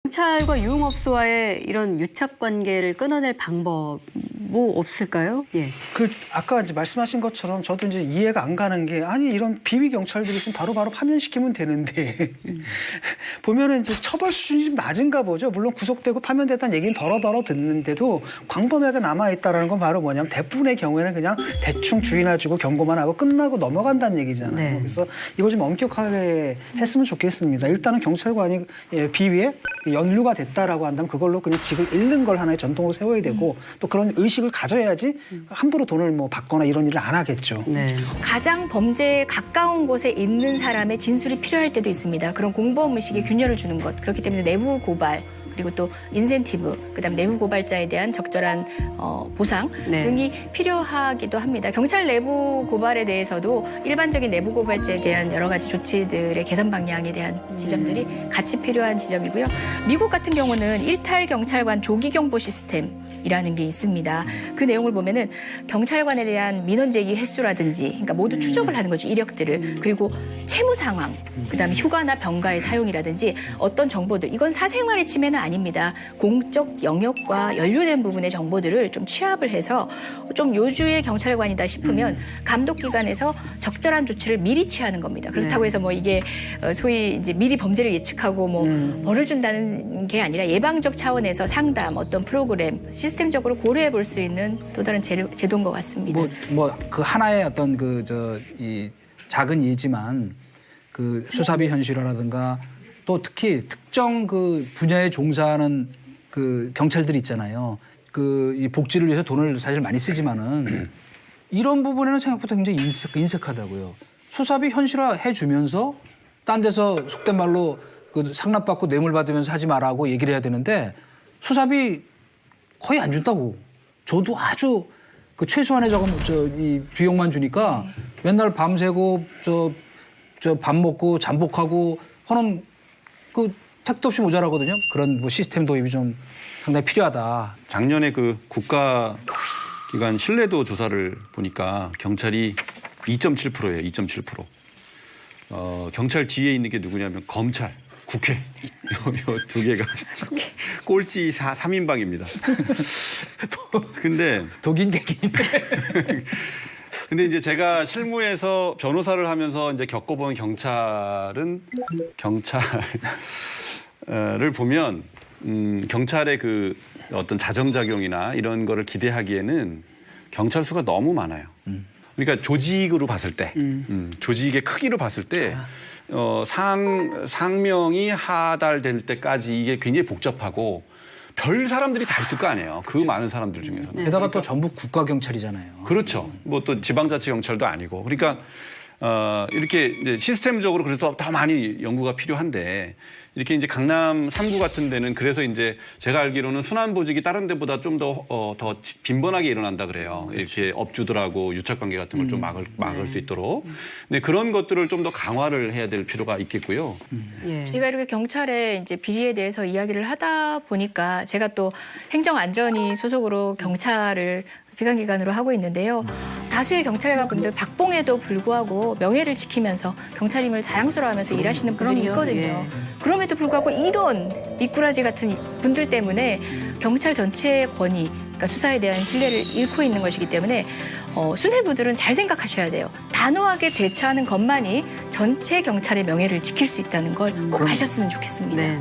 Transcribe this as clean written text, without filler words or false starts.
경찰과 유흥업소와의 이런 유착 관계를 끊어낼 방법 뭐 없을까요? 예. 아까 이제 말씀하신 것처럼 저도 이제 이해가 안 가는 게 아니 이런 비위 경찰들이 있으면 바로바로 파면시키면 되는데 보면은 이제 처벌 수준이 좀 낮은가 보죠. 물론 구속되고 파면됐다는 얘기는 더러더러 듣는데도 광범위하게 남아있다라는 건 바로 뭐냐면 대부분의 경우에는 그냥 대충 주의나 주고 경고만 하고 끝나고 넘어간다는 얘기잖아요. 네. 그래서 이거 좀 엄격하게 했으면 좋겠습니다. 일단은 경찰관이 비위에 연루가 됐다라고 한다면 그걸로 그냥 직을 잃는 걸 하나의 전통으로 세워야 되고 또 그런 의식을 가져야지 함부로 돈을 뭐 받거나 이런 일을 안 하겠죠. 네. 가장 범죄에 가까운 곳에 있는 사람의 진술이 필요할 때도 있습니다. 그런 공범 의식에 균열을 주는 것. 그렇기 때문에 내부 고발 그리고 또 인센티브, 그다음 내부 고발자에 대한 적절한 보상 네. 등이 필요하기도 합니다. 경찰 내부 고발에 대해서도 일반적인 내부 고발자에 대한 여러 가지 조치들의 개선 방향에 대한 지점들이 같이 필요한 지점이고요. 미국 같은 경우는 일탈 경찰관 조기 경보 시스템이라는 게 있습니다. 그 내용을 보면은 경찰관에 대한 민원 제기 횟수라든지, 그러니까 모두 추적을 하는 거죠, 이력들을. 그리고 채무 상황, 그다음에 휴가나 병가의 사용이라든지 어떤 정보들, 이건 사생활의 침해는 아닙니다. 공적 영역과 연루된 부분의 정보들을 좀 취합을 해서 좀 요주의 경찰관이다 싶으면 감독기관에서 적절한 조치를 미리 취하는 겁니다. 그렇다고 해서 뭐 이게 소위 이제 미리 범죄를 예측하고 뭐 벌을 준다는 게 아니라 예방적 차원에서 상담, 어떤 프로그램, 시스템적으로 고려해 볼 수 있는 또 다른 제도인 것 같습니다. 그 하나의 어떤 이 작은 예지만 그 수사비 현실화라든가 또 특히 특정 그 분야에 종사하는 그 경찰들이 있잖아요. 이 복지를 위해서 돈을 사실 많이 쓰지만은 이런 부분에는 생각보다 굉장히 인색하다고요. 수사비 현실화해 주면서 딴 데서 속된 말로 그 상납받고 뇌물 받으면서 하지 말라고 얘기를 해야 되는데 수사비 거의 안 준다고. 저도 아주 그 최소한의 이 비용만 주니까 맨날 밤새고 밥 먹고 잠복하고 하는 그 택도 없이 모자라거든요. 그런 뭐 시스템 도입이 좀 상당히 필요하다. 작년에 그 국가기관 신뢰도 조사를 보니까 경찰이 2.7%예요. 2.7%. 경찰 뒤에 있는 게 누구냐면 검찰, 국회. 요 두 개가 꼴찌 3인방입니다. 근데 독인 객인. 근데 이제 제가 실무에서 변호사를 하면서 이제 겪어본 경찰을 보면 경찰의 그 어떤 자정작용이나 이런 거를 기대하기에는 경찰 수가 너무 많아요. 그러니까 조직으로 봤을 때, 조직의 크기로 봤을 때 상명이 하달될 때까지 이게 굉장히 복잡하고 별 사람들이 다 있을 거 아니에요. 그 많은 사람들 중에서는. 게다가 또 전부 국가경찰이잖아요. 그렇죠. 뭐 또 지방자치경찰도 아니고. 그러니까 이렇게 이제 시스템적으로 그래서 더 많이 연구가 필요한데 이렇게 이제 강남 3구 같은 데는 그래서 이제 제가 알기로는 순환보직이 다른 데보다 좀 더 빈번하게 일어난다 그래요. 이렇게 업주들하고 유착관계 같은 걸 좀 막을 수 있도록. 근데 그런 것들을 좀 더 강화를 해야 될 필요가 있겠고요. 저희가 이렇게 경찰의 이제 비리에 대해서 이야기를 하다 보니까 제가 또 행정안전위 소속으로 경찰을 비관기관으로 하고 있는데요. 다수의 경찰관분들 박봉에도 불구하고 명예를 지키면서 경찰임을 자랑스러워하면서 일하시는 분들이 있거든요. 예. 그럼에도 불구하고 이런 미꾸라지 같은 분들 때문에 경찰 전체의 권위, 그러니까 수사에 대한 신뢰를 잃고 있는 것이기 때문에 수뇌부들은 잘 생각하셔야 돼요. 단호하게 대처하는 것만이 전체 경찰의 명예를 지킬 수 있다는 걸 꼭 아셨으면 좋겠습니다. 네.